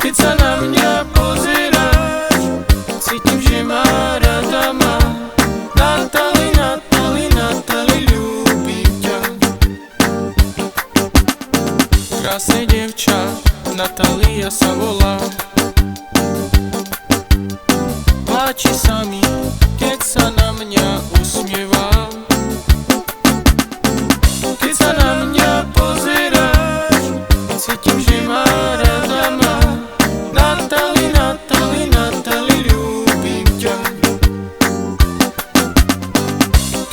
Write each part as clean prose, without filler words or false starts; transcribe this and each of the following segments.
Keď sa na mňa pozeráš, cítim, že ma rada má. Natali, Natali, Natali, ľúbim ťa. Krásne dievča, Natália sa volá. Páči sa mi, keď sa na mňa usmieva. Keď sa na mňa pozeráš, cítim, že ma rada má. Natali, Natali, Natali, ľúbim ťa.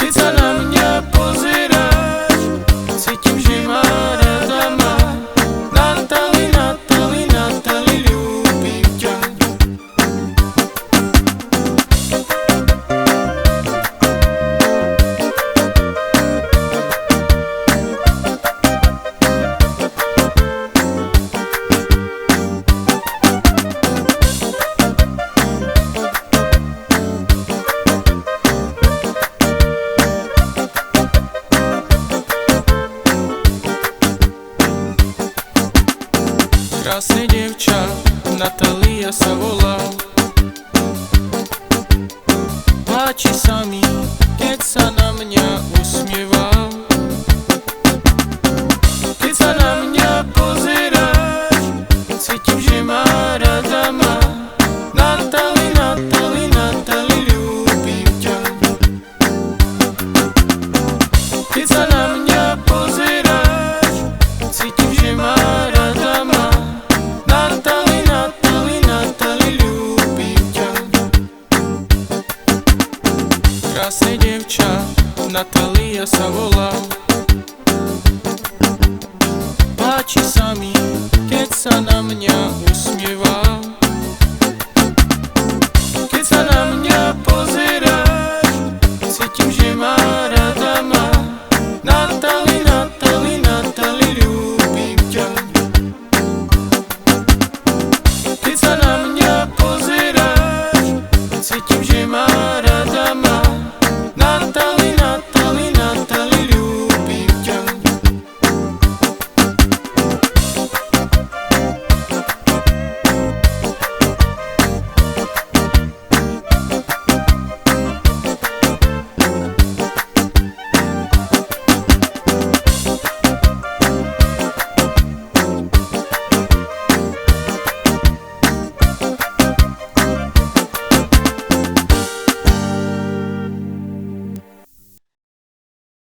Keď sa na mňa pozeráš, cítim, že ma rada má. Natali, Natali, Natali, ľúbim ťa. Krásne dievča, Natália sa volá. Páči sa mi, keď sa na mňa usmieva. Keď sa na mňa pozeráš, cítim, že ma rada má. Natali, Natali, Natali, ľúbim ťa. Keď sa na mňa pozeráš, cítim, že ma rada má. Natali, Natali, Natali, ľúbim ťa. Krásne dievča, Natália sa volá. Páči sa mi, keď sa na